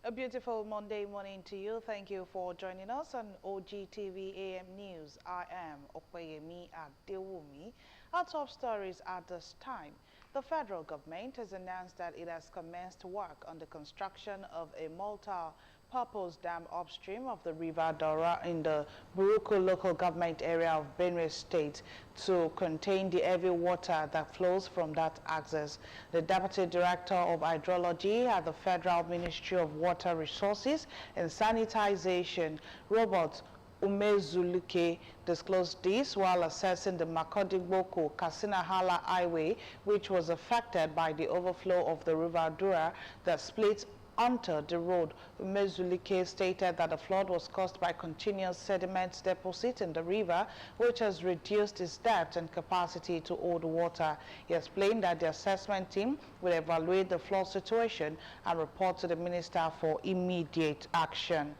A beautiful Monday morning to you. Thank you for joining us on OGTV AM News. I am Opeyemi Adewumi. Our top stories at this time. The federal government has announced that it has commenced work on the construction of a multi-purpose dam upstream of the River Dora in the Buruku local government area of Benue State to contain the heavy water that flows from that axis. The Deputy Director of Hydrology at the Federal Ministry of Water Resources and Sanitization, Robert Umezuluke, disclosed this while assessing the Makodigboku-Katsina-Hala highway, which was affected by the overflow of the River Dura that splits onto the road. Umezuluke stated that the flood was caused by continuous sediment deposit in the river, which has reduced its depth and capacity to hold water. He explained that the assessment team will evaluate the flood situation and report to the minister for immediate action.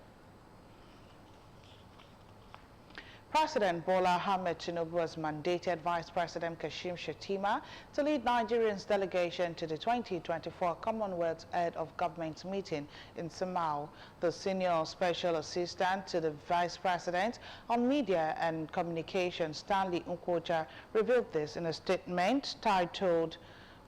President Bola Ahmed Tinubu has mandated Vice President Kashim Shettima to lead Nigeria's delegation to the 2024 Commonwealth Head of Government meeting in Samau. The Senior Special Assistant to the Vice President on Media and Communication, Stanley Nkwocha, revealed this in a statement titled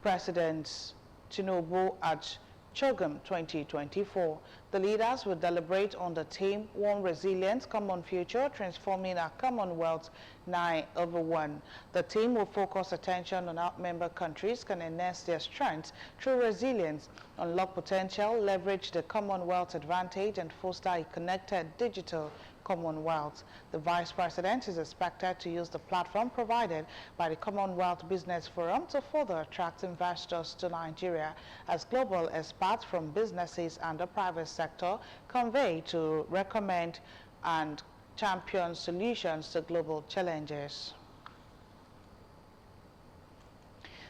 President Tinubu at Chogam 2024. The leaders will deliberate on the theme One Resilient Common Future, Transforming our Commonwealth 9/1. The team will focus attention on how member countries can enhance their strengths through resilience, unlock potential, leverage the Commonwealth advantage, and foster a connected digital Commonwealth. The Vice President is expected to use the platform provided by the Commonwealth Business Forum to further attract investors to Nigeria as global experts from businesses and the private sector convey to recommend and champion solutions to global challenges.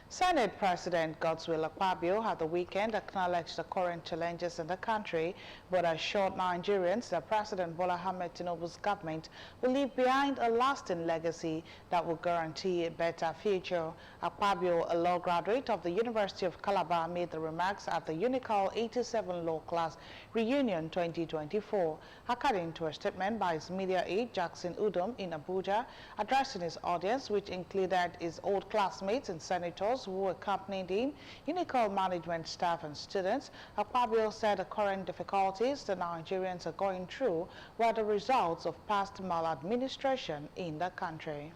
Senate President Godswill Akpabio had the weekend acknowledged the current challenges in the country, but assured Nigerians that President Bola Ahmed Tinubu's government will leave behind a lasting legacy that will guarantee a better future. Akpabio, a law graduate of the University of Calabar, made the remarks at the Unicall 87 Law Class Reunion 2024. According to a statement by his media aide Jackson Udom in Abuja, addressing his audience, which included his old classmates and senators who accompanied him, Unicall management staff and students, Akpabio said the current difficulties the Nigerians are going through were the results of past maladministration in the country.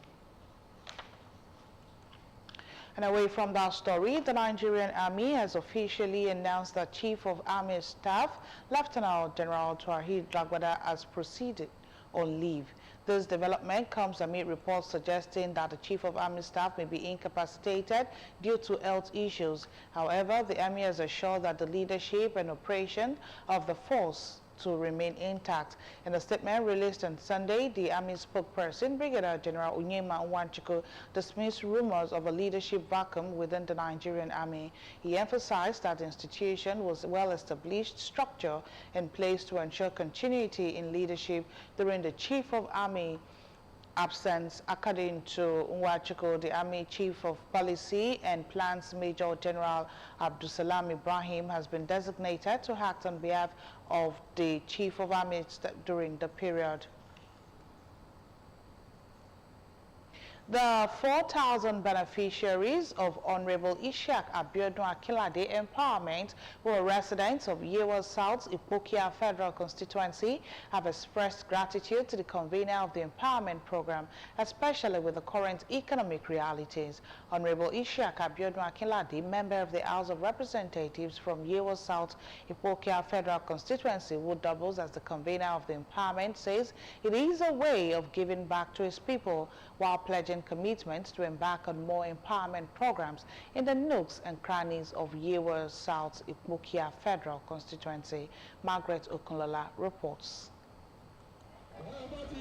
And away from that story, the Nigerian Army has officially announced that Chief of Army Staff, Lieutenant General Twahid Lagwada, has proceeded on leave. This development comes amid reports suggesting that the Chief of Army Staff may be incapacitated due to health issues. However, the Army has assured that the leadership and operation of the force to remain intact. In a statement released on Sunday, the Army spokesperson, Brigadier General Onyema Nwanchukwu, dismissed rumors of a leadership vacuum within the Nigerian Army. He emphasized that the institution was a well-established structure in place to ensure continuity in leadership during the Chief of Army absence. According to Nwanchukwu, the Army Chief of Policy and Plans Major General Abdusalam Ibrahim has been designated to act on behalf of the Chief of Army during the period. The 4,000 beneficiaries of Honorable Ishaq Abiodun Akinlade Empowerment, who are residents of Yewa South Ipokia Federal Constituency, have expressed gratitude to the convener of the empowerment program, especially with the current economic realities. Honorable Ishaq Abiodun Akinlade, member of the House of Representatives from Yewa South Ipokia Federal Constituency, who doubles as the convener of the empowerment, says it is a way of giving back to his people while pledging commitments to embark on more empowerment programs in the nooks and crannies of Yewa South Ipokia Federal Constituency. Margaret Okunlola reports.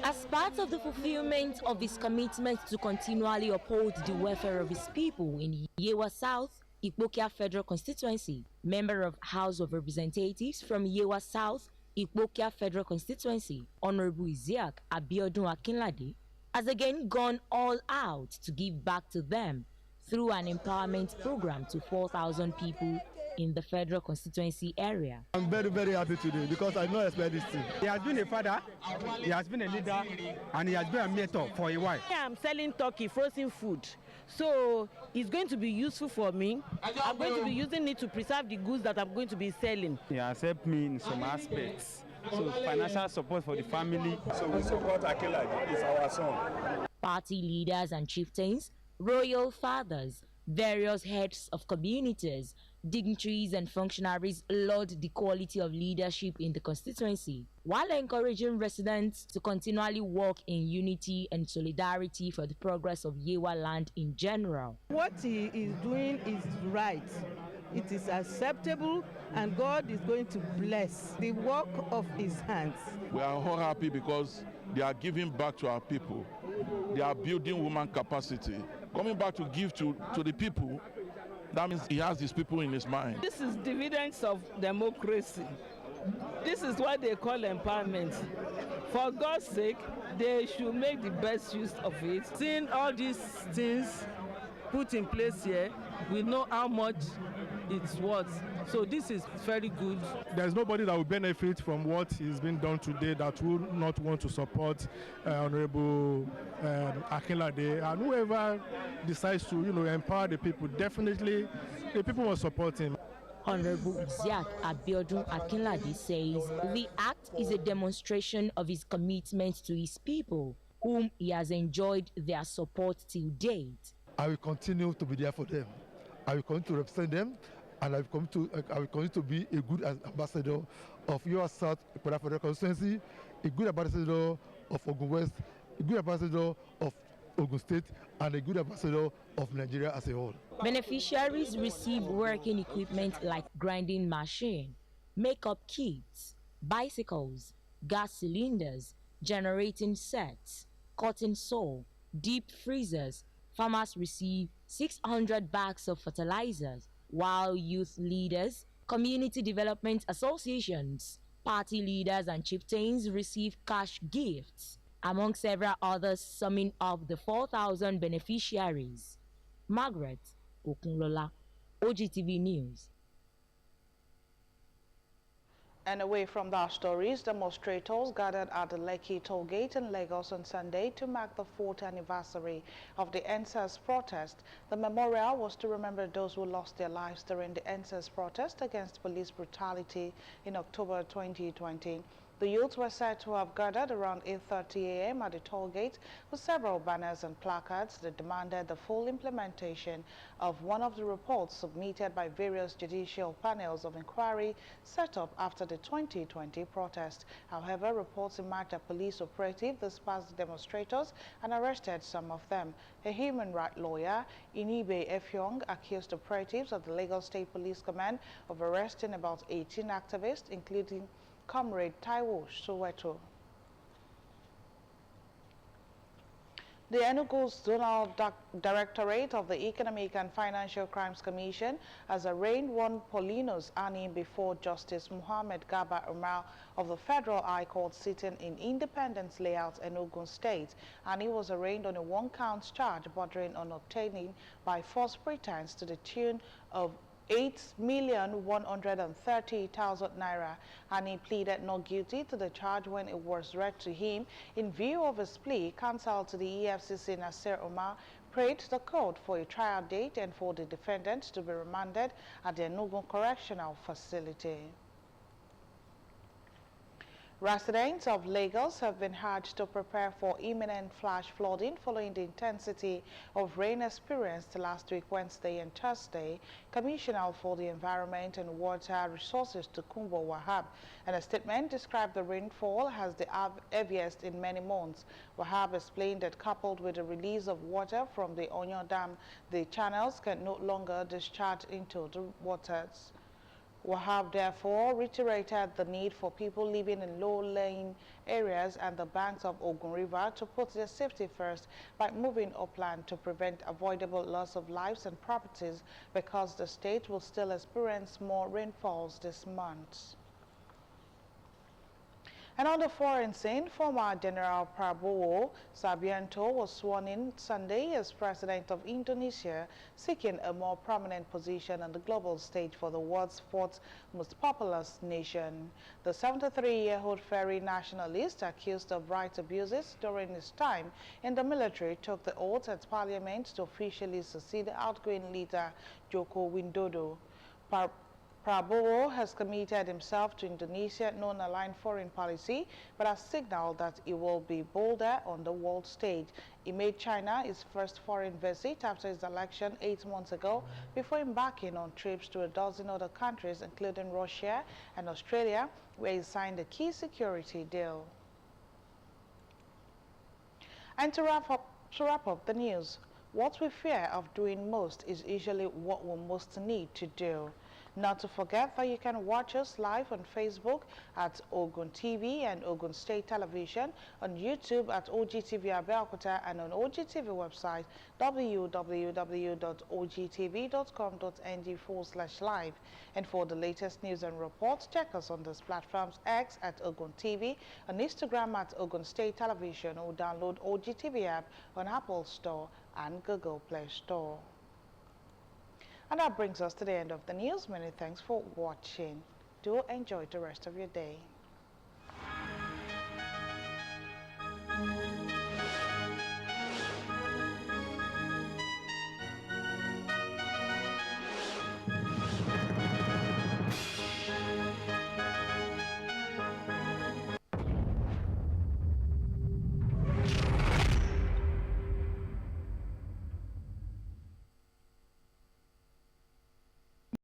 As part of the fulfillment of his commitment to continually uphold the welfare of his people in Yewa South Ipokia Federal Constituency, member of House of Representatives from Yewa South Ipokia Federal Constituency, Honorable Ishaq Abiodun Akinlade, has again gone all out to give back to them through an empowerment program to 4,000 people in the federal constituency area. I'm very, very happy today because I know expect this thing. He has been a father, he has been a leader, and he has been a mentor for a while. I'm selling turkey, frozen food. So it's going to be useful for me. I'm going to be using it to preserve the goods that I'm going to be selling. He has helped me in some aspects. So financial support for the family. So we support Akila, it's our son. Party leaders and chieftains, royal fathers, various heads of communities, dignitaries and functionaries laud the quality of leadership in the constituency, while encouraging residents to continually work in unity and solidarity for the progress of Yewa land in general. What he is doing is right. It is acceptable, and God is going to bless the work of his hands. We are all happy because they are giving back to our people. They are building woman capacity. Coming back to give to the people, that means he has his people in his mind. This is dividends of democracy. This is what they call empowerment. For God's sake, they should make the best use of it. Seeing all these things put in place here, we know how much it's worth. So this is very good. There's nobody that will benefit from what is being done today that will not want to support Honorable Akinlade. And whoever decides to, empower the people, definitely the people will support him. Honorable Abeokuta Akinlade says the act is a demonstration of his commitment to his people, whom he has enjoyed their support till date. I will continue to be there for them. I will continue to represent them, and I will continue to be a good ambassador of your South Federal Constituency, a good ambassador of Ogun West, a good ambassador of Ogun State, and a good ambassador of Nigeria as a whole. Beneficiaries receive working equipment like grinding machine, makeup kits, bicycles, gas cylinders, generating sets, cotton saw, deep freezers. Farmers receive 600 bags of fertilizers, while youth leaders, community development associations, party leaders and chieftains receive cash gifts, among several others summing up the 4,000 beneficiaries. Margaret Okunlola, OGTV News. And away from our stories, demonstrators gathered at the Lekki toll gate in Lagos on Sunday to mark the 4th anniversary of the NSAS protest. The memorial was to remember those who lost their lives during the NSAS protest against police brutality in October 2020. The youths were said to have gathered around 8:30 a.m. at the toll gate with several banners and placards that demanded the full implementation of one of the reports submitted by various judicial panels of inquiry set up after the 2020 protest. However, reports emerged that police operatives dispersed the demonstrators and arrested some of them. A human rights lawyer, Inibe Efyong, accused operatives of the Lagos State Police Command of arresting about 18 activists, including Comrade Taiwo Soweto. The Enugu's Zonal Directorate of the Economic and Financial Crimes Commission has arraigned one Paulinus Ani before Justice Muhammad Garba Umar of the Federal High Court sitting in Independence Layout, Enugu State. Ani was arraigned on a one-count charge bordering on obtaining by false pretense to the tune of 8,130,000 naira, and he pleaded not guilty to the charge when it was read to him. In view of his plea, counsel to the EFCC Nasir Omar prayed the court for a trial date and for the defendant to be remanded at the Enugu Correctional Facility. Residents of Lagos have been urged to prepare for imminent flash flooding following the intensity of rain experienced last week, Wednesday and Thursday. Commissioner for the Environment and Water Resources Tukumbo Wahab, in a statement, described the rainfall as the heaviest in many months. Wahab explained that coupled with the release of water from the Onyo Dam, the channels can no longer discharge into the waters. Wahab therefore reiterated the need for people living in low-lying areas and the banks of Ogun River to put their safety first by moving upland to prevent avoidable loss of lives and properties, because the state will still experience more rainfalls this month. And on the foreign scene, former General Prabowo Subianto was sworn in Sunday as President of Indonesia, seeking a more prominent position on the global stage for the world's fourth most populous nation. The 73-year-old ferry nationalist, accused of rights abuses during his time in the military, took the oath at Parliament to officially succeed the outgoing leader Joko Widodo. Prabowo has committed himself to Indonesia's non-aligned foreign policy, but has signaled that he will be bolder on the world stage. He made China his first foreign visit after his election 8 months ago, before embarking on trips to a dozen other countries, including Russia and Australia, where he signed a key security deal. And to wrap up the news, what we fear of doing most is usually what we most need to do. Not to forget that you can watch us live on Facebook at OGTV and Ogun State Television, on YouTube at OGTV Abeokuta, and on OGTV website www.ogtv.com.ng/live. And for the latest news and reports, check us on these platforms: X at Ogun TV, on Instagram at Ogun State Television, or download OGTV app on Apple Store and Google Play Store. And that brings us to the end of the news. Many thanks for watching. Do enjoy the rest of your day.